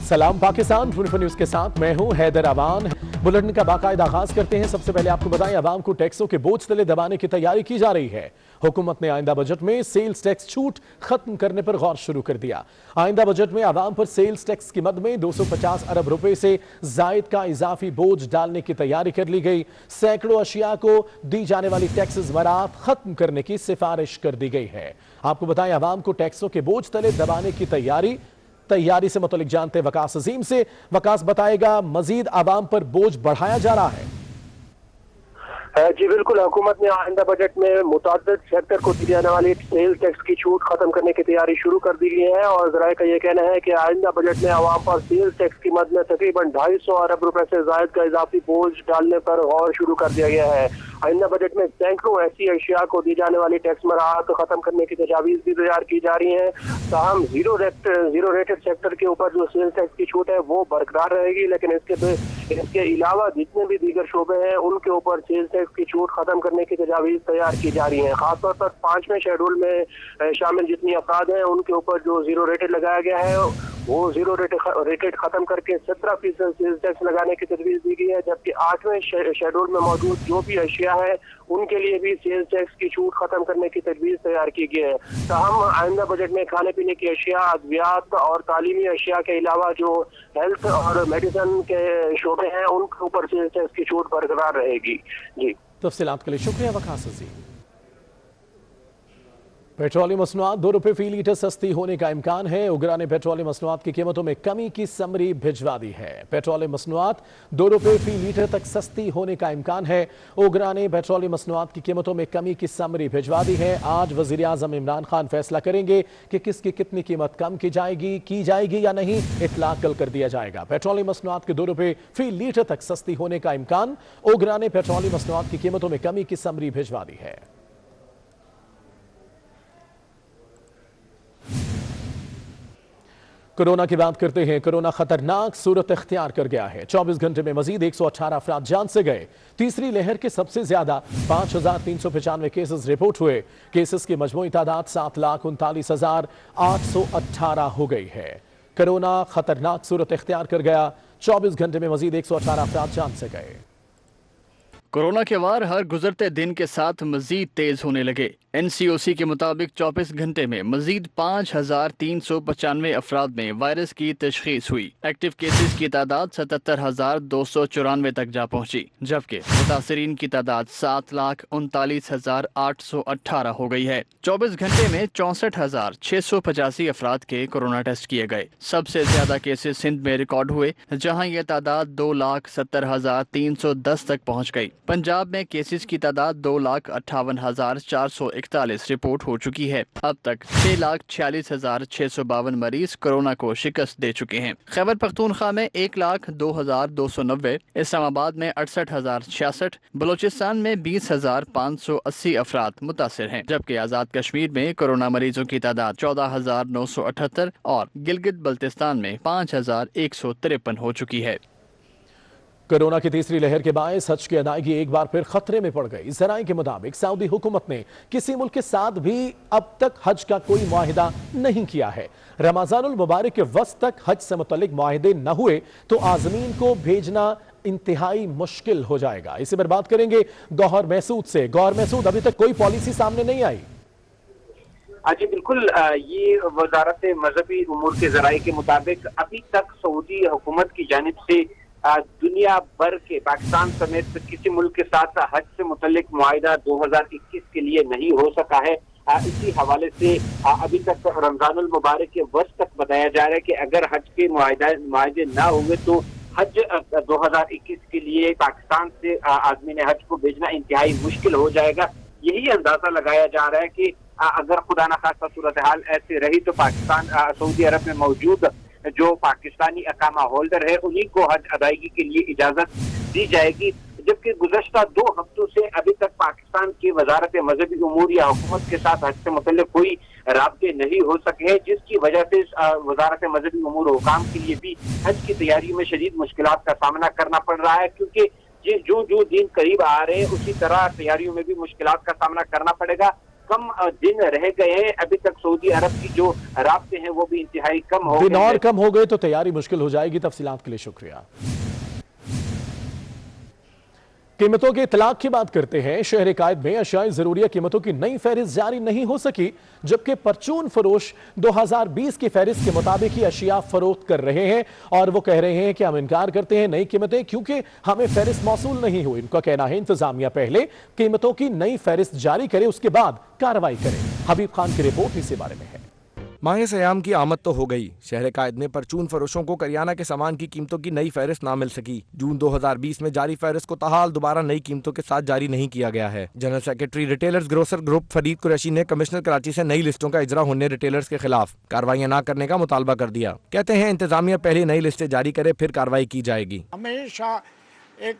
सलाम पाकिस्तान 24 न्यूज के साथ मैं हूं हैदर अवान। बुलेटिन का बाकायदा आगाज करते हैं। सबसे पहले आपको बताएं, अवाम को टैक्सों के बोझ तले दबाने की तैयारी की जा रही है। हुकूमत ने आइंदा बजट में सेल्स टैक्स छूट खत्म करने पर गौर शुरू कर दिया। आइंदा बजट में अवाम पर सेल्स टैक्स की मद में 250 अरब रुपए से जायद का इजाफी बोझ डालने की तैयारी कर ली गई। सैकड़ों अशिया को दी जाने वाली टैक्सेस बरात खत्म करने की सिफारिश कर दी गई है। आपको बताएं, अवाम को टैक्सों के बोझ तले दबाने की तैयारी से मुतल्लिक जानते वकास अजीम से। वकास बताएगा, मजीद आवाम पर बोझ बढ़ाया जा रहा है? जी बिल्कुल, हुकूमत ने आइंदा बजट में मुतादिद सेक्टर को दी जाने वाली सेल टैक्स की छूट खत्म करने की तैयारी शुरू कर दी गई है और ज़राए का ये कहना है कि आइंदा बजट में आवाम पर सेल टैक्स की मद में तकरीबन 250 अरब रुपए से जायद का इजाफी बोझ डालने पर गौर शुरू कर दिया गया है। आइंदा बजट में सैकड़ों ऐसी अशिया को दी जाने वाली टैक्स मराहत खत्म करने की तजावीज़ भी तैयार की जा रही हैं। ताहम जीरो रेटेड सेक्टर के ऊपर जो सेल टैक्स की छूट है वो बरकरार रहेगी, लेकिन इसके अलावा जितने भी दीगर शोबे हैं उनके ऊपर सेल टैक्स की छूट खत्म करने की तजावीज़ तैयार की जा रही हैं। खासतौर पर 5वें शेड्यूल में शामिल जितनी अफराद हैं उनके ऊपर जो जीरो रेटेड लगाया गया है वो जीरो रेटेड खत्म करके 17% सेल्स टैक्स लगाने की तजवीज़ दी गई है, जबकि 8वें शेड्यूल में मौजूद जो भी अशिया है उनके लिए भी सेल्स टैक्स की छूट खत्म करने की तजवीज़ तैयार की गई है। ताहम आइंदा बजट में खाने पीने की अशिया, अद्वियात और तालीमी अशिया के अलावा जो हेल्थ और मेडिसिन के शोबे हैं उनके ऊपर सेल्स टैक्स की छूट बरकरार रहेगी। जी, तफसीलात के लिए शुक्रिया वकास अजीम। पेट्रोलियम मसनूआत 2 रुपए फी लीटर सस्ती होने का इम्कान है। उगरा ने पेट्रोलियम मसनूआत की कीमतों में कमी की समरी भिजवा दी है। पेट्रोलियम मसनूआत 2 रुपए फी लीटर तक सस्ती होने का इम्कान है। उगरा ने पेट्रोलियम मसनूआत की कीमतों में कमी की समरी भिजवा दी है। आज वजीर आजम इमरान खान फैसला करेंगे कि किसकी कितनी कीमत कम की जाएगी या नहीं। इतलाक कल कर दिया जाएगा। पेट्रोलियम मसनूआत के 2 रुपए फी लीटर तक सस्ती होने का इम्कान। उगरा ने पेट्रोलियम मसनूआत की कीमतों में कमी की समरी भिजवा दी है। कोरोना की बात करते हैं। कोरोना खतरनाक सूरत इख्तियार कर गया है। 24 घंटे में मजीद 118 अफराद जान से गए। तीसरी लहर के सबसे ज्यादा 5395 केसेस रिपोर्ट हुए। केसेस की मजमूई तादाद 7,39,818 हो गई है। कोरोना खतरनाक सूरत इख्तियार कर गया। 24 घंटे में मजीद 118 अफराद जान से गए। कोरोना के वार हर गुजरते दिन के साथ मजीद तेज होने लगे। NCOC के मुताबिक 24 घंटे में मजीद 5,395 अफराद में वायरस की तशखीस हुई। एक्टिव केसेस की तादाद 77,294 तक जा पहुंची, जबकि मुतासरीन की तादाद 7,39,818 हो गई है। 24 घंटे में 64,685 अफराद के कोरोना टेस्ट किए गए। सबसे ज्यादा केसेस सिंध में रिकॉर्ड हुए, जहां यह तादाद 2,70,310 तक पहुंच गई। पंजाब में केसेस की तादाद 2,58,441 रिपोर्ट हो चुकी है। अब तक 6,46,652 मरीज कोरोना को शिकस्त दे चुके हैं। खैबर पख्तूनख्वा में 1,02,290, इस्लामाबाद में 68,066, बलोचिस्तान में 20,580 अफराद मुतासिर हैं, जबकि आजाद कश्मीर में कोरोना मरीजों की तादाद 14,978 और गिलगित बल्तिस्तान में 5,153 हो चुकी है। कोरोना की तीसरी लहर के बायस हज की अदायगी एक बार फिर खतरे में पड़ गई। ज़राए के मुताबिक सऊदी हुकूमत ने किसी मुल्क के साथ भी अब तक हज का कोई मुआहिदा नहीं किया है। रमजानुल मुबारक के वक्त तक हज से मुतल्लिक मुआहिदे न हुए तो आज़मीन को भेजना इंतहाई मुश्किल हो जाएगा। इसी पर बात करेंगे गौहर महसूद से। गौहर महसूद, अभी तक कोई पॉलिसी सामने नहीं आई? जी बिल्कुल, ये वजारत मजहबी उमूर के ज़राए के मुताबिक अभी तक सऊदी हुकूमत की जानिब से दुनिया भर के पाकिस्तान समेत किसी मुल्क के साथ हज से मुतल्लिक मुआहिदा 2021 के लिए नहीं हो सका है। इसी हवाले से अभी तक रमजानुल मुबारक के वक्त तक बताया जा रहा है कि अगर हज के मुआहिदे ना हुए तो हज 2021 के लिए पाकिस्तान से आज़मीन हज को भेजना इंतहाई मुश्किल हो जाएगा। यही अंदाजा लगाया जा रहा है कि अगर खुदा न खास्ता सूरत हाल ऐसे रही तो पाकिस्तान सऊदी अरब में मौजूद जो पाकिस्तानी अकामा होल्डर है उन्हीं को हज अदायगी के लिए इजाजत दी जाएगी। जबकि गुज़श्ता 2 हफ्तों से अभी तक पाकिस्तान की वजारत मजहबी उमूर या हुकूमत के साथ हज से मुतल्लिक कोई राब्ते नहीं हो सके हैं, जिसकी वजह से वजारत मजहबी उमूर हुकाम के लिए भी हज की तैयारी में शदीद मुश्किलात का सामना करना पड़ रहा है, क्योंकि जो दिन करीब आ रहे हैं उसी तरह तैयारियों में भी मुश्किलात का सामना करना पड़ेगा। कम दिन रह गए हैं। अभी तक सऊदी अरब की जो रास्ते हैं वो भी इंतहाई कम हो दिन गए और हैं। कम हो गए तो तैयारी मुश्किल हो जाएगी। तफसीलात के लिए शुक्रिया। कीमतों के इतलाक की बात करते हैं। शहर कायद में अशियाई जरूरिया कीमतों की नई फहरिस्त जारी नहीं हो सकी, जबकि परचून फरोश 2020 की फहरिस्त के मुताबिक ही अशिया फरोख्त कर रहे हैं और वो कह रहे हैं कि हम इनकार करते हैं नई कीमतें क्योंकि हमें फहरिस्त मौसूल नहीं हुई। इनका कहना है इंतजामिया पहले कीमतों की नई फहरिस्त जारी करे, उसके बाद कार्रवाई करे। हबीब खान की रिपोर्ट इसी बारे में है। माह सयाम की आमद तो हो गई। शहर कायद में परचून फरोशों को करियाना के सामान की कीमतों की नई फहरिस्त ना मिल सकी। जून 2020 में जारी फहरिस्त को ताहाल दोबारा नई कीमतों के साथ जारी नहीं किया गया है। General secretary retailers grocer group Farid Qureshi ने कमिश्नर कराची से नई लिस्टों का इजरा होने रिटेलर्स के खिलाफ कार्रवाइयां न करने का मुतालबा कर दिया। कहते हैं इंतजामिया पहले नई लिस्टें जारी करे, फिर कार्रवाई की जाएगी। हमेशा एक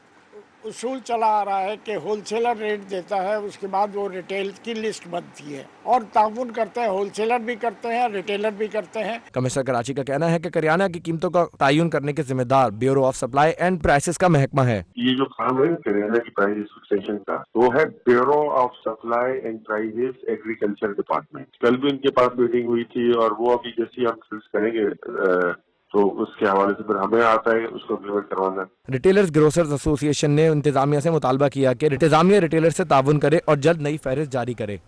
उसूल चला आ रहा है कि होलसेलर रेट देता है, उसके बाद वो रिटेल की लिस्ट बनती है और ताउन करते हैं। होलसेलर भी करते हैं, रिटेलर भी करते हैं। कमिश्नर कराची का कहना है कि करियाना की कीमतों का तयन करने के जिम्मेदार bureau of supply and prices का महकमा है। ये जो काम है करियाना की प्राइस फिक्सेशन का, वो है bureau of supply and prices agriculture department. कल भी उनके पास मीटिंग हुई थी और वो अभी जैसे हम फिक्स करेंगे तो उसके हवाले से फिर हमें आता है उसको इम्प्लीमेंट करवाना। रिटेलर्स ग्रोसर्स एसोसिएशन ने इंतजामिया से मुतालबा किया कि इंतजामिया रिटेलर से ताउन करे और जल्द नई फहरिस्त जारी करे।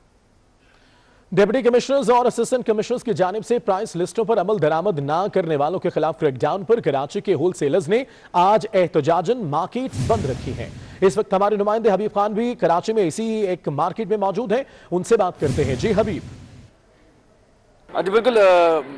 डिप्टी कमिश्नर्स और असिस्टेंट कमिश्नर्स की जानिब से प्राइस लिस्टों पर अमल दरामद ना करने वालों के खिलाफ क्रैकडाउन पर कराची के होलसेलर्स ने आज एहतजाजन मार्केट बंद रखी हैं। इस वक्त हमारे नुमाइंदे हबीब खान भी कराची में इसी एक मार्केट में मौजूद हैं, उनसे बात करते हैं। जी हबीब। जी बिल्कुल,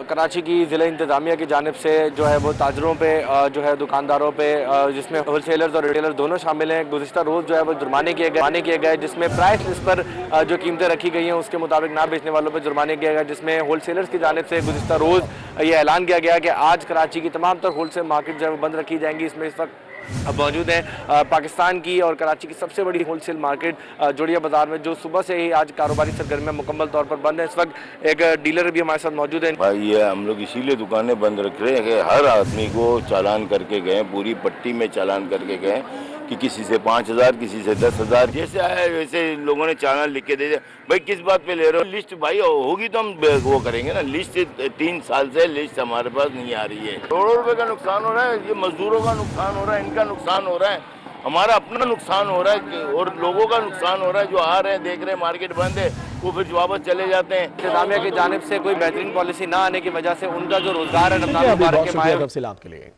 कराची की ज़िला इंतज़ामिया की जानिब से जो है वो ताजरों पे जो है दुकानदारों पे जिसमें होलसेलर्स और रिटेलर्स दोनों शामिल हैं, गुज़िश्ता रोज़ जो है वो जुर्माने किए गए जिसमें प्राइस लिस्ट पर जो कीमतें रखी गई हैं उसके मुताबिक ना बेचने वालों पर जुर्माने किया गया। जिसमें होलसेलर्स की जानिब से गुज़िश्ता रोज़ ये ऐलान किया गया कि आज कराची की तमाम तर होलसेल मार्केट जो है वो बंद रखी जाएंगी। इसमें इस वक्त अब मौजूद है पाकिस्तान की और कराची की सबसे बड़ी होलसेल मार्केट जोड़िया बाजार में, जो सुबह से ही आज कारोबारी सरगर्मियां मुकम्मल तौर पर बंद है। इस वक्त एक डीलर भी हमारे साथ मौजूद है। भाई ये हम लोग इसीलिए दुकानें बंद रख रहे हैं कि हर आदमी को चालान करके गए, पूरी पट्टी में चालान करके गए कि किसी से 5,000 किसी से 10,000, जैसे आया वैसे लोगों ने चालान लिख के दे दिया। भाई किस बात पे ले रहे हो? लिस्ट भाई होगी तो हम वो करेंगे ना। लिस्ट 3 साल से लिस्ट हमारे पास नहीं आ रही है। करोड़ों रुपए का नुकसान हो रहा है, ये मजदूरों का नुकसान हो रहा है, इनका नुकसान हो रहा है, हमारा अपना नुकसान हो रहा है और लोगों का नुकसान हो रहा है। जो आ रहे हैं देख रहे हैं मार्केट बंद है, वो फिर वापस चले जाते हैं। इंतजामिया की जानिब से कोई बेहतरीन पॉलिसी ना आने की वजह से उनका जो रोजगार है रमजान मुबारक के माह तफसीलात के लिए।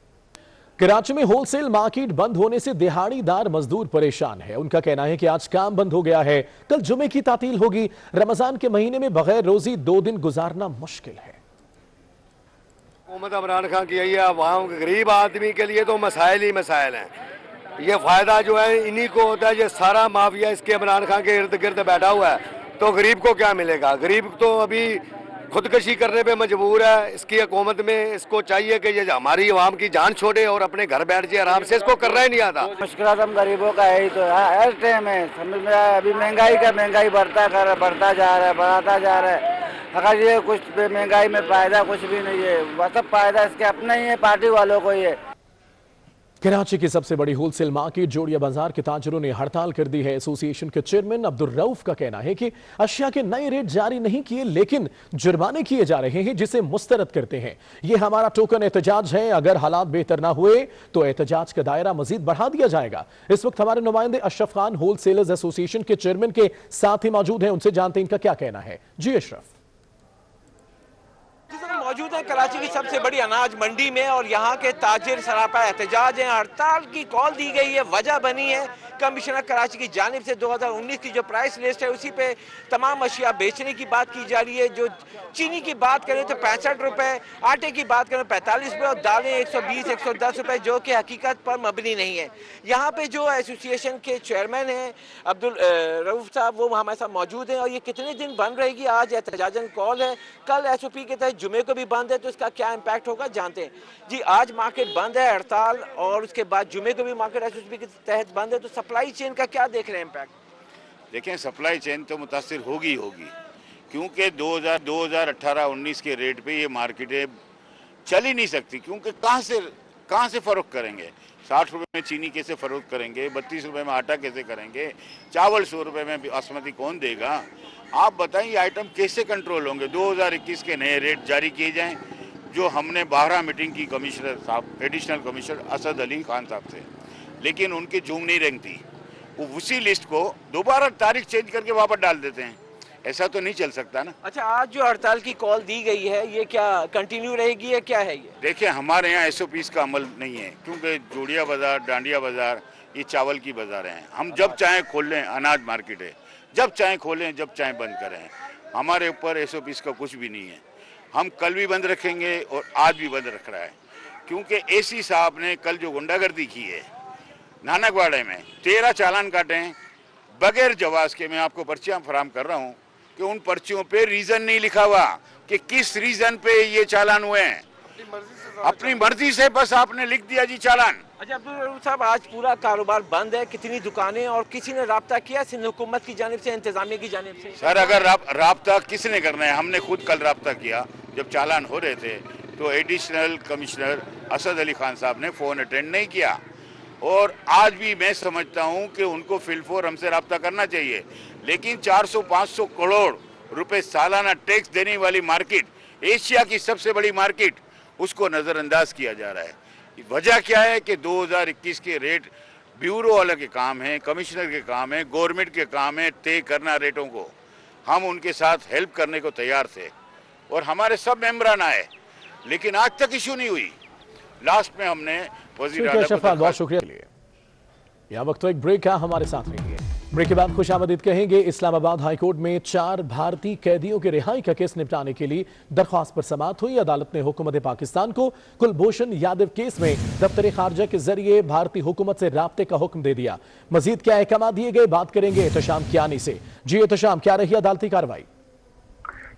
कराची में होलसेल मार्केट बंद होने से दिहाड़ीदार मजदूर परेशान है। उनका कहना है कि आज काम बंद हो गया है, कल जुमे की तातील होगी। रमजान के महीने में बगैर रोजी 2 दिन गुजारना मुश्किल है। हुकूमत इमरान खान की है, वहाँ गरीब आदमी के लिए तो मसाइल ही मसाइल हैं। ये फायदा जो है इन्हीं को होता है। ये सारा माफिया इसके इमरान खान के इर्द गिर्द बैठा हुआ है, तो गरीब को क्या मिलेगा? गरीब तो अभी खुदकशी करने पे मजबूर है। इसकी हुकूमत में इसको चाहिए कि ये हमारी आवाम की जान छोड़े और अपने घर बैठ जाए आराम से। इसको करना ही नहीं आता। मुश्किल हम गरीबों का है ही तो हर टाइम है, समझ में आया। अभी महंगाई बढ़ता जा रहा है। अगर ये कुछ महंगाई में फायदा कुछ भी नहीं है, मतलब फायदा इसके अपने ही है, पार्टी वालों को ही है। कराची की सबसे बड़ी होलसेल मार्केट जोड़िया बाजार के ताजरों ने हड़ताल कर दी है। एसोसिएशन के चेयरमैन अब्दुल रऊफ का कहना है कि अशिया के नए रेट जारी नहीं किए, लेकिन जुर्माने किए जा रहे हैं, जिसे मुस्तरद करते हैं। ये हमारा टोकन एहतजाज है। अगर हालात बेहतर ना हुए तो एहतजाज का दायरा मजीद बढ़ा दिया जाएगा। इस वक्त हमारे नुमाइंदे अशरफ खान होलसेलर्स एसोसिएशन के चेयरमैन के साथ ही मौजूद हैं, उनसे जानते हैं इनका क्या कहना है। जी अशरफ। मौजूद है कराची की सबसे बड़ी अनाज मंडी में और यहाँ के ताजिर सरापा एहतजाज हैं। हड़ताल की कॉल दी गई है, वजह बनी है कमिश्नर कराची की जानिब से 2019 की जो प्राइस लिस्ट है उसी पे तमाम अशिया बेचने की बात की जा रही है। जो चीनी की बात करें तो 65 रुपए, आटे की बात करें 45 रुपए और दालें 120-110 रुपए, जो कि हकीकत पर मबनी नहीं है। यहाँ पे जो एसोसिएशन के चेयरमैन हैं अब्दुल रऊफ साहब, वो हमारे साथ मौजूद हैं। और ये कितने दिन बंद रहेगी? आज एहतजाजन कॉल है, कल SOP के तहत जुमे को भी बंद है, तो इसका क्या इम्पैक्ट होगा जानते हैं। जी, आज मार्केट बंद है, हड़ताल, और उसके बाद जुमे को भी मार्केट SOP के तहत बंद है, तो सप्लाई चेन का क्या देख रहे हैं इम्पैक्ट? देखें, सप्लाई चेन तो मुतासिर होगी क्योंकि 2018-19 के रेट पे ये मार्केटें चल ही नहीं सकती, क्योंकि कहाँ से कहाँ से फरोख्त करेंगे? 60 रुपए में चीनी कैसे फरोख्त करेंगे? 32 रुपए में आटा कैसे करेंगे? चावल 100 रुपए में बासमती कौन देगा? आप बताइए आइटम कैसे कंट्रोल होंगे? 2021 के नए रेट जारी किए जाएं, जो हमने 12 मीटिंग की कमिश्नर साहब, एडिशनल कमिश्नर असद अली खान साहब से, लेकिन उनकी जूम नहीं रेंगती। वो उसी लिस्ट को दोबारा तारीख चेंज करके वापस डाल देते हैं। ऐसा तो नहीं चल सकता ना। अच्छा, आज जो हड़ताल की कॉल दी गई है, ये क्या कंटिन्यू रहेगी या क्या है ये? देखिए, हमारे यहाँ SOPs का अमल नहीं है, क्योंकि जोड़िया बाजार, डांडिया बाजार, ये चावल की बाजार हैं। हम जब चाहें खोल लें, अनाज मार्केट है, जब चाहें खोलें, जब चाहें बंद करें। हमारे ऊपर SOPs का कुछ भी नहीं है। हम कल भी बंद रखेंगे और आज भी बंद रख रहा है, क्योंकि AC साहब ने कल जो गुंडागर्दी की है नानकवाड़े में, 13 चालान काटे हैं बगैर जवाज के। मैं आपको पर्चियां फराहम कर रहा हूं कि उन पर्चियों पे रीजन नहीं लिखा हुआ कि किस रीजन पे ये चालान हुए हैं। अपनी मर्जी से बस आपने लिख दिया जी चालान। अच्छा अब्दुल रऊफ साहब, आज पूरा कारोबार बंद है, कितनी दुकानें, और किसी ने राब्ता किया सिंध हुकूमत की जानिब से, इंतजामिया की जानिब से? सर, अगर राब्ता किसने करना है? हमने खुद कल राब्ता किया। जब चालान हो रहे थे तो एडिशनल कमिश्नर असद अली खान साहब ने फ़ोन अटेंड नहीं किया, और आज भी मैं समझता हूं कि उनको फिलफोर हमसे राब्ता करना चाहिए। लेकिन 400-500 करोड़ रुपए सालाना टैक्स देने वाली मार्केट, एशिया की सबसे बड़ी मार्केट, उसको नज़रअंदाज किया जा रहा है। वजह क्या है कि 2021 के रेट ब्यूरो वाले के काम है, कमिश्नर के काम है, गवर्नमेंट के काम है तय करना रेटों को। हम उनके साथ हेल्प करने को तैयार थे और हमारे सब मेंबरान आए, लेकिन आज तक इशू नहीं हुई। लास्ट में हमने वजीर आला को बहुत शुक्रिया। यहाँ वक्त एक ब्रेक है, हमारे साथ रहिए। ब्रेक के बाद खुशामदीद कहेंगे। इस्लामाबाद हाईकोर्ट में 4 भारतीय कैदियों के रिहाई का केस निपटाने के लिए दरख्वास्त पर समाअत हुई। अदालत ने हुकूमत पाकिस्तान को कुलभूषण यादव केस में दफ्तर खारजा के जरिए भारतीय हुकूमत से राब्ते का हुक्म दे दिया। मजीद क्या अहकाम दिए गए, बात करेंगे एहतशाम कियानी से। जी एहतशाम, क्या रही अदालती कार्रवाई?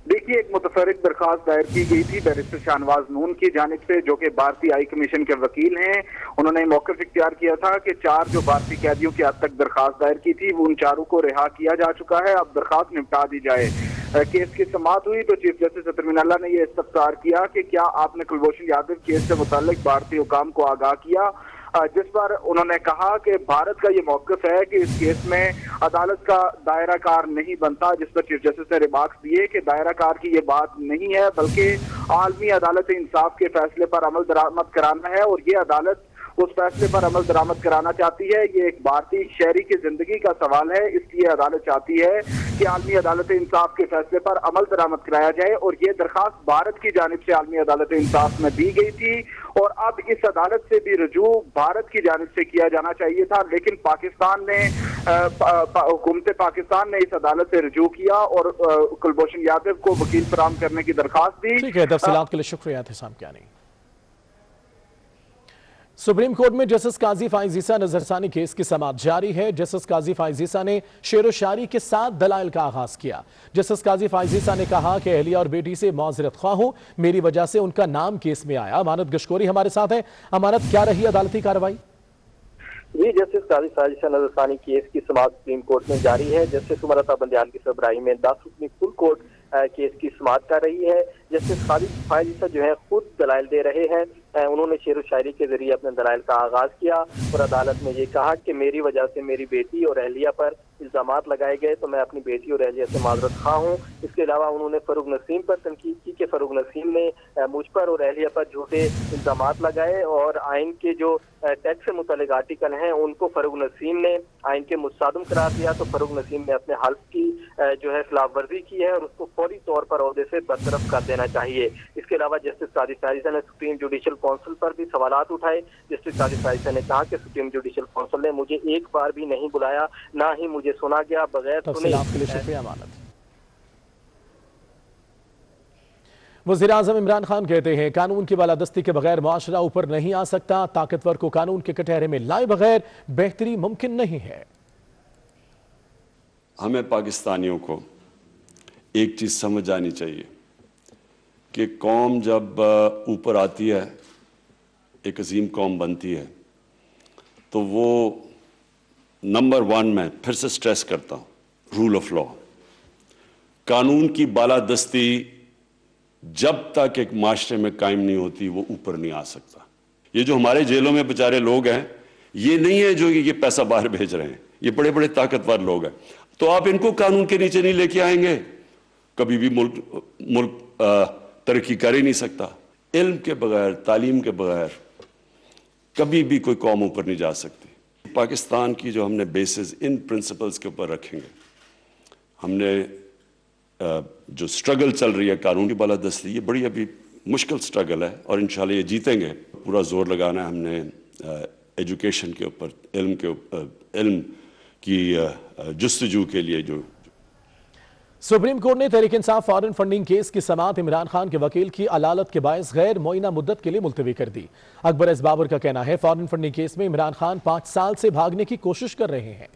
देखिए, एक मुतफरिक दरखास्त दायर की गई थी बैरिस्टर शाहनवाज नून की जानिब से, जो कि भारतीय हाई कमीशन के वकील हैं। उन्होंने मौक़िफ़ इख्तियार किया था कि 4 जो भारतीय कैदियों की आज तक दरखास्त दायर की थी, वो उन 4 को रिहा किया जा चुका है, अब दरखास्त निपटा दी जाए। केस की समाअत हुई तो चीफ जस्टिस अतमीन अल्लाह ने यह इस्तफसार किया कि क्या आपने कुलभूषण यादव केस से मुताल्लिक भारतीय हुकाम को आगाह किया, जिस पर उन्होंने कहा कि भारत का ये मौक़िफ़ है कि इस केस में अदालत का दायरा कार नहीं बनता, जिस पर चीफ जस्टिस ने रिमार्क्स दिए कि दायरा कार की ये बात नहीं है, बल्कि आलमी अदालत इंसाफ के फैसले पर अमल दरामद कराना है, और ये अदालत उस फैसले पर अमल दरामद कराना चाहती है। ये एक भारतीय शहरी की जिंदगी का सवाल है, इसलिए अदालत चाहती है कि आलमी अदालत इंसाफ के फैसले पर अमल दरामद कराया जाए, और ये दरखास्त भारत की जानिब से आलमी अदालत इंसाफ में दी गई थी, और अब इस अदालत से भी रुजू भारत की जानिब से किया जाना चाहिए था, लेकिन पाकिस्तान ने हुकूमत पाकिस्तान ने इस अदालत से रुजू किया और कुलभूषण यादव को वकील फराहम करने की दरखास्त दी। ठीक है, तफसीलात के लिए शुक्रिया एहतशाम कियानी। सुप्रीम कोर्ट में जस्टिस काजी फाइज ईसा नजरसानी केस की समाअत जारी है। जस्टिस काजी फाइज ईसा ने शेर व शायरी के साथ दलाइल का आगाज किया। जस्टिस काजी फाइज ईसा ने कहा कि अहलिया और बेटी से मौजरत ख्वाह हूं, मेरी वजह से उनका नाम केस में आया। अमानत गशकोरी हमारे साथ है। अमानत, क्या रही अदालती कार्रवाई? जी, जस्टिस काजी फाइज ईसा नजरसानी केस की समाअत सुप्रीम कोर्ट में जारी है। जस्टिस उमर अता बंदियान की सरबराही में 10 रुकनी फुल कोर्ट केस की समाअत कर रही है। जस्टिस काजी फाइज ईसा जो है खुद दलाइल दे रहे हैं। उन्होंने शेर व शायरी के जरिए अपने दलाइल का आगाज किया और अदालत में ये कहा कि मेरी वजह से मेरी बेटी और अहलिया पर इल्जामात लगाए गए, तो मैं अपनी बेटी और अहलिया से माजरत खा हूँ। इसके अलावा उन्होंने फरूक नसीम पर तनकीद की कि फरूक नसीम ने मुझ पर और अहलिया पर झूठे इल्जामात लगाए, और आइन के जो टैक्स से मुतल्लिक आर्टिकल हैं उनको फरूक नसीम ने आइन के मुस्तादम करार दिया। तो फरूक नसीम ने अपने हल्फ की जो है खिलाफ वर्जी की है और उसको फौरी तौर पर ओहदे से बरतरफ कर देना चाहिए। इसके अलावा जस्टिस काजी फाइज ईसा ने सुप्रीम जुडिशल काउंसिल पर भी सवालात उठाए। जस्टिस काजी फाइज ईसा ने कहा कि सुप्रीम जुडिशल काउंसिल ने मुझे एक बार भी नहीं बुलाया, ना ही मुझे सुना गया, बगैर सुने। आपके लिए शुक्रिया अमानत। वज़ीर-ए-आज़म इमरान खान कहते हैं कानून की बालादस्ती के बगैर मुआशरा ऊपर नहीं आ सकता। ताकतवर को कानून के कटहरे में लाए बगैर बेहतरी मुमकिन नहीं है। हमें पाकिस्तानियों को एक चीज समझ आनी चाहिए कि कौम जब ऊपर आती है, एक अजीम कौम बनती है, तो वो नंबर 1 मैं फिर से स्ट्रेस करता हूं, रूल ऑफ लॉ, कानून की बालादस्ती जब तक एक माशरे में कायम नहीं होती वो ऊपर नहीं आ सकता। ये जो हमारे जेलों में बेचारे लोग हैं, ये नहीं है जो ये पैसा बाहर भेज रहे हैं, ये बड़े बड़े ताकतवर लोग हैं। तो आप इनको कानून के नीचे नहीं लेके आएंगे, कभी भी मुल्क तरक्की कर ही नहीं सकता। इल्म के बगैर, तालीम के बगैर कभी भी कोई कौम ऊपर नहीं जा सकती। पाकिस्तान की जो हमने बेसिस इन प्रिंसिपल्स के ऊपर रखेंगे, हमने जो स्ट्रगल चल रही है कानून की बालादस्ती, ये बड़ी अभी मुश्किल स्ट्रगल है और इंशाल्लाह ये जीतेंगे। पूरा जोर लगाना है हमने एजुकेशन के ऊपर, इल्म की जुस्तजू के लिए। जो सुप्रीम कोर्ट ने Tehreek Insaf foreign funding case की समाअत इमरान खान के वकील की अदालत के बायस गैर मुअय्यना मुद्दत के लिए मुलतवी कर दी। अकबर एस बाबर का कहना है फॉरेन फंडिंग केस में इमरान खान 5 साल से भागने की कोशिश कर रहे हैं।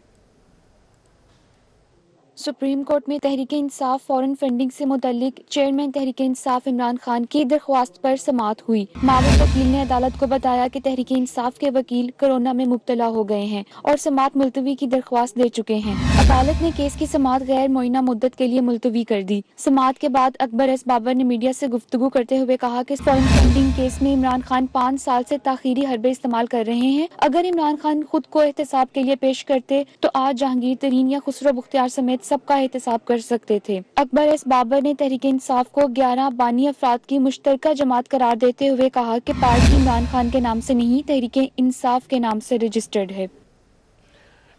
सुप्रीम कोर्ट में तहरीक इंसाफ फॉरेन फंडिंग से मुतल्लिक चेयरमैन तहरीक इंसाफ इमरान खान की दरख्वास्त पर समाअत हुई। मामूल वकील ने अदालत को बताया कि तहरीक इंसाफ के वकील कोरोना में मुब्तला हो गए हैं और समाअत मुलतवी की दरख्वास्त दे चुके हैं। अदालत ने केस की समाअत गैर मुअय्यना मुद्दत के लिए मुलतवी कर दी। समाअत के बाद अकबर एस बाबर ने मीडिया से गुफ्तगू करते हुए कहा कि फॉरेन फंडिंग केस में इमरान खान 5 साल से ताखीरी हरबे इस्तेमाल कर रहे हैं। अगर इमरान खान खुद को एहतसाब के लिए पेश करते तो आज जहांगीर तरीन या खुसरो बुख्तियार समेत सबका एहतसाब कर सकते थे। अकबर एस बाबर ने तहरीक इंसाफ को 11 बानी अफराद की मुश्तरका जमात करार देते हुए कहा कि पार्टी इमरान खान के नाम से नहीं, तहरीक इंसाफ के नाम से रजिस्टर्ड है।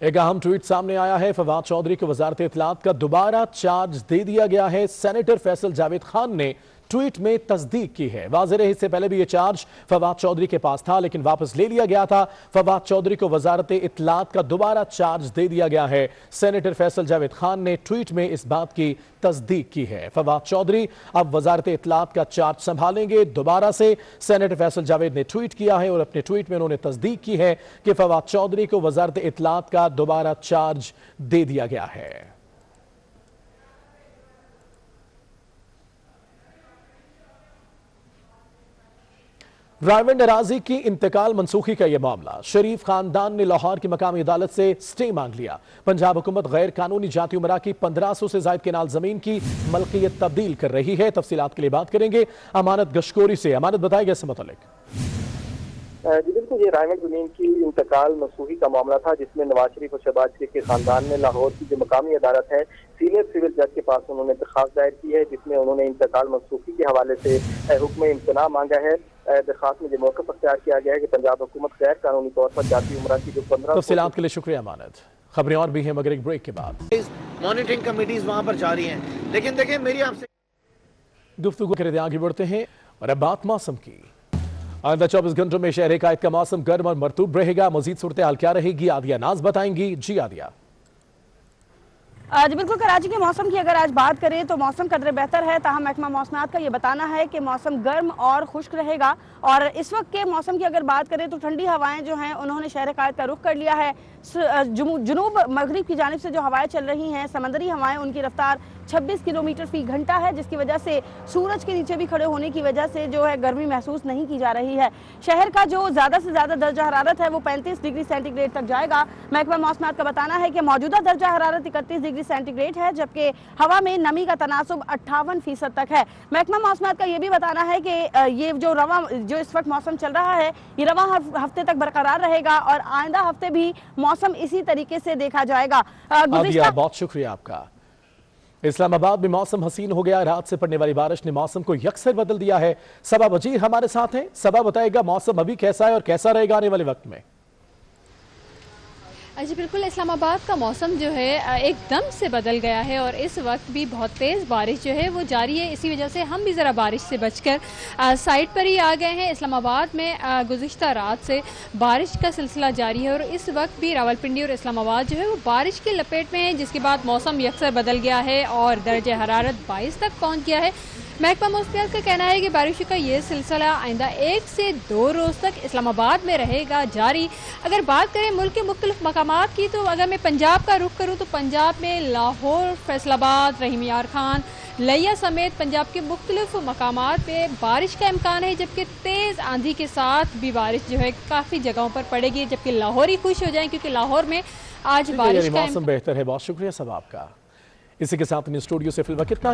एक अहम ट्वीट सामने आया है। फवाद चौधरी को वजारत इत्तलात का दोबारा चार्ज दे दिया गया है। सेनेटर फैसल जावेद खान ने ट्वीट में तस्दीक की है। वाज़ेह रहे इससे पहले भी ये चार्ज फवाद चौधरी के पास था लेकिन वापस ले लिया गया था। फवाद चौधरी को वजारत इत्तलात का दोबारा चार्ज दे दिया गया है। सेनेटर फैसल जावेद खान ने ट्वीट में इस बात की तस्दीक की है। फवाद चौधरी अब वजारत इत्तलात का चार्ज संभालेंगे दोबारा से। सेनेटर फैसल जावेद ने ट्वीट किया है और अपने ट्वीट में उन्होंने तस्दीक की है कि फवाद चौधरी को वजारत इत्तलात का दोबारा चार्ज दे दिया गया है। रायवंड अराजी की इंतकाल मंसूखी का यह मामला, शरीफ खानदान ने लाहौर की मकामी अदालत से स्टे मांग लिया। पंजाब हुकूमत गैर कानूनी जाती उमरा की 1500 से ज्यादा केनाल जमीन की मलकियत तब्दील कर रही है। तफसीलात के लिए बात करेंगे अमानत गशकोरी से। अमानत बताएगा इससे मुतालिक। जी बिल्कुल, ये रायवंड जमीन की इंतकाल मंसूखी का मामला था जिसमें नवाज शरीफ और शहबाज शरीफ के खानदान ने लाहौर की जो मकामी अदालत है सीनियर सिविल जज के पास उन्होंने दरखास्त दायर की है जिसमें उन्होंने इंतकाल मंसूखी के हवाले से हुक्म इम्तना मांगा है। दरखास्त में ये मौक़िफ़ अख्तियार किया गया है कि पंजाब हुकूमत गैर कानूनी तौर पर जाती उमरा की जो 15 तफसीलात के लिए शुक्रिया अमानत। खबरें और भी हैं मगर एक ब्रेक के बाद। मॉनिटरिंग कमेटीज वहां पर जा रही हैं, लेकिन देखिए मेरी आपसे गुफ्तगू करते आगे बढ़ते हैं और अब बात मौसम की। आइंदा 24 घंटों में शहर कायद का मौसम गर्म और मरतूब रहेगा। मजीद सूरत हाल क्या रहेगी आदिया नाज बताएंगी। जी आदिया। आज बिल्कुल कराची के मौसम की अगर आज बात करें तो मौसम कदरे बेहतर है, ताहम महकमा मौसमात का ये बताना है कि मौसम गर्म और खुश्क रहेगा। और इस वक्त के मौसम की अगर बात करें तो ठंडी हवाएं जो हैं उन्होंने शहर कायद का रुख कर लिया है। जुनूब मगरिब की जानिब से जो हवाएं चल रही हैं, समंदरी हवाएं, उनकी रफ्तार 26 किलोमीटर फी घंटा है, जिसकी वजह से सूरज के नीचे भी खड़े होने की वजह से जो है गर्मी महसूस नहीं की जा रही है। शहर का जो ज़्यादा से ज़्यादा दर्जा हरारत है वो 35 डिग्री सेंटीग्रेड तक जाएगा। महकमा मौसमात का बताना है कि मौजूदा दर्जा हरारत 31 डिग्री सेंटीग्रेड है, जबकि हवा में नमी का तनासुब 58% तक है। महकमा मौसमात का ये भी बताना है कि ये जो इस वक्त मौसम चल रहा है ये रवा हफ्ते तक बरकरार रहेगा और आइंदा हफ्ते भी मौसम इसी तरीके से देखा जाएगा। बहुत शुक्रिया आपका। इस्लामाबाद में मौसम हसीन हो गया। रात से पड़ने वाली बारिश ने मौसम को यकसर बदल दिया है। सबा वजीर हमारे साथ हैं। सबा बताएगा मौसम अभी कैसा है और कैसा रहेगा आने वाले वक्त में। जी बिल्कुल, इस्लामाबाद का मौसम जो है एकदम से बदल गया है और इस वक्त भी बहुत तेज़ बारिश जो है वो जारी है। इसी वजह से हम भी ज़रा बारिश से बचकर साइड पर ही आ गए हैं। इस्लामाबाद में गुज़िश्ता रात से बारिश का सिलसिला जारी है और इस वक्त भी रावलपिंडी और इस्लामाबाद जो है वो बारिश की लपेट में है, जिसके बाद मौसम यकसर बदल गया है और दर्जा हरारत 22 तक पहुँच गया है। महकमा मौसमियात का कहना है कि बारिश का ये सिलसिला आइंदा 1 से 2 रोज़ तक इस्लामाबाद में रहेगा जारी। अगर बात करें मुल्क के मुख्तलिफ मकामात की तो अगर मैं पंजाब का रुख करूँ तो पंजाब में लाहौर, फैसलाबाद, रहीम यार खान, लिया समेत पंजाब के मुख्तलिफ मकामात पे बारिश का इम्कान है, जबकि तेज़ आंधी के साथ भी बारिश जो है काफ़ी जगहों पर पड़ेगी, जबकि लाहौर ही खुश हो जाए क्योंकि लाहौर में आज बारिश का मौसम बेहतर है। बहुत शुक्रिया सब आपका। इसी के साथ स्टूडियो से फिलहाल कितना ही